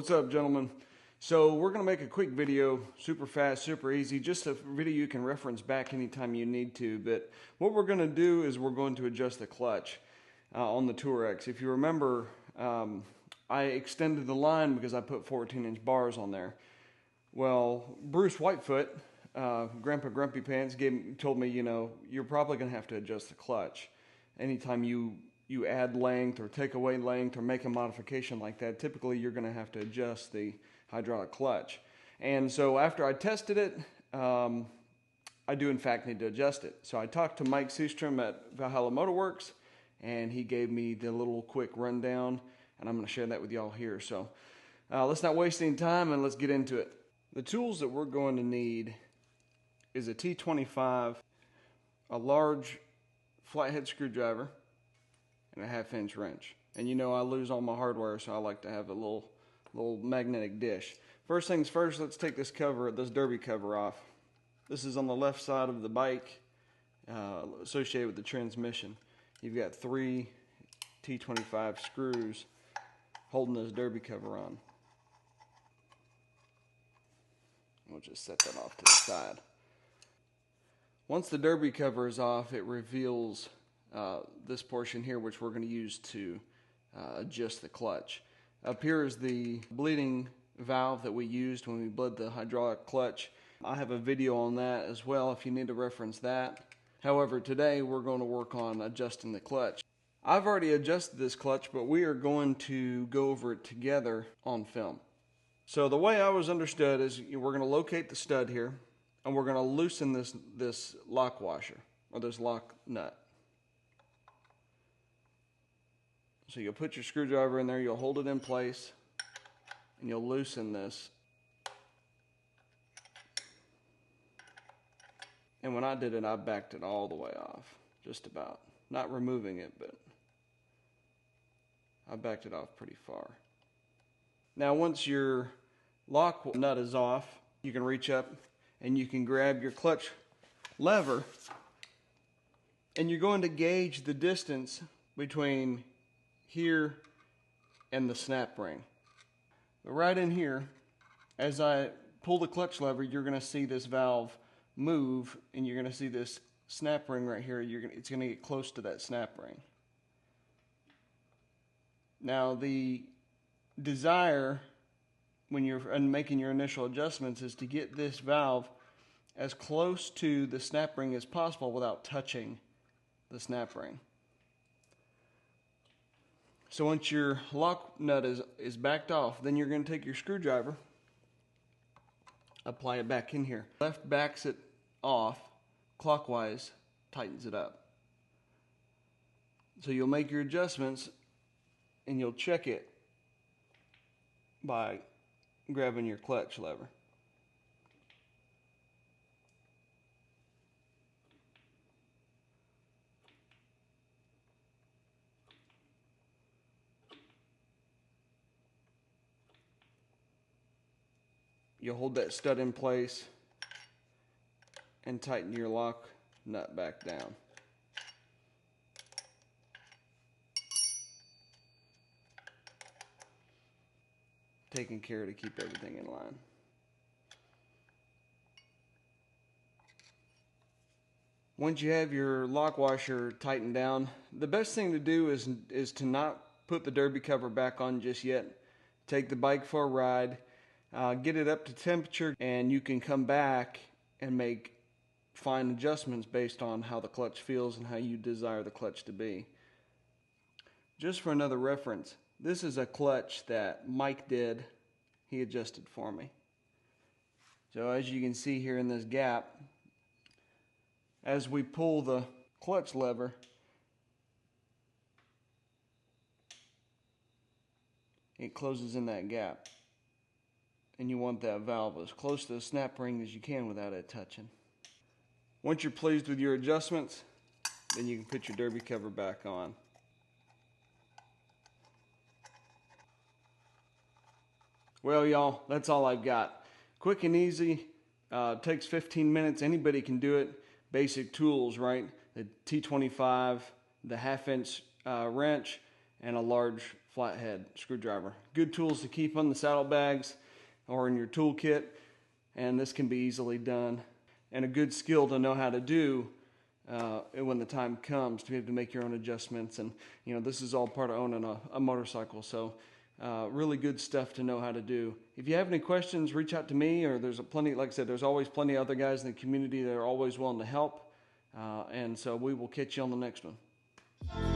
What's up, gentlemen? So we're going to make a quick video, super fast, super easy, just a video you can reference back anytime you need to. But what we're going to do is we're going to adjust the clutch on the Tour X. If you remember, I extended the line because I put 14-inch bars on there. Well, Bruce Whitefoot, Grandpa Grumpy Pants, told me, you know, you're probably going to have to adjust the clutch anytime you add length or take away length or make a modification like that. Typically you're going to have to adjust the hydraulic clutch. And so after I tested it, I do in fact need to adjust it. So I talked to Mike Seastrom at Valhalla Motorworks, and he gave me the little quick rundown, and I'm going to share that with y'all here. So let's not waste any time and let's get into it. The tools that we're going to need is a T25, a large flathead screwdriver, and a 1/2-inch wrench. And you know I lose all my hardware, so I like to have a little magnetic dish. First things first, let's take this derby cover off. This is on the left side of the bike, associated with the transmission. You've got 3 T25 screws holding this derby cover on. We'll just set that off to the side. Once the derby cover is off, it reveals this portion here, which we're going to use to adjust the clutch. Up here is the bleeding valve that we used when we bled the hydraulic clutch. I have a video on that as well if you need to reference that. However, today we're going to work on adjusting the clutch. I've already adjusted this clutch, but we are going to go over it together on film. So the way I was understood is we're going to locate the stud here, and we're going to loosen this lock washer, or this lock nut. So you'll put your screwdriver in there, you'll hold it in place, and you'll loosen this. And when I did it, I backed it all the way off, just about. Not removing it, but I backed it off pretty far. Now once your lock nut is off, you can reach up and you can grab your clutch lever, and you're going to gauge the distance between here and the snap ring. But right in here, as I pull the clutch lever, you're going to see this valve move, and you're going to see this snap ring right here. It's going to get close to that snap ring. Now the desire when you're making your initial adjustments is to get this valve as close to the snap ring as possible without touching the snap ring. So once your lock nut is backed off, then you're going to take your screwdriver, apply it back in here. Left backs it off, clockwise tightens it up. So you'll make your adjustments and you'll check it by grabbing your clutch lever. You'll hold that stud in place and tighten your lock nut back down. Taking care to keep everything in line. Once you have your lock washer tightened down, the best thing to do is to not put the derby cover back on just yet. Take the bike for a ride. Get it up to temperature, and you can come back and make fine adjustments based on how the clutch feels and how you desire the clutch to be. Just for another reference, this is a clutch that Mike did. He adjusted for me. So as you can see here in this gap, as we pull the clutch lever, it closes in that gap. And you want that valve as close to the snap ring as you can without it touching. Once you're pleased with your adjustments, then you can put your derby cover back on. Well, y'all, that's all I've got. Quick and easy, takes 15 minutes. Anybody can do it. Basic tools, right? The T25, the 1/2-inch wrench, and a large flathead screwdriver. Good tools to keep on the saddlebags or in your toolkit, and this can be easily done. And a good skill to know how to do when the time comes to be able to make your own adjustments. And this is all part of owning a motorcycle, so really good stuff to know how to do. If you have any questions, reach out to me, or there's plenty, like I said, there's always plenty of other guys in the community that are always willing to help. And so we will catch you on the next one.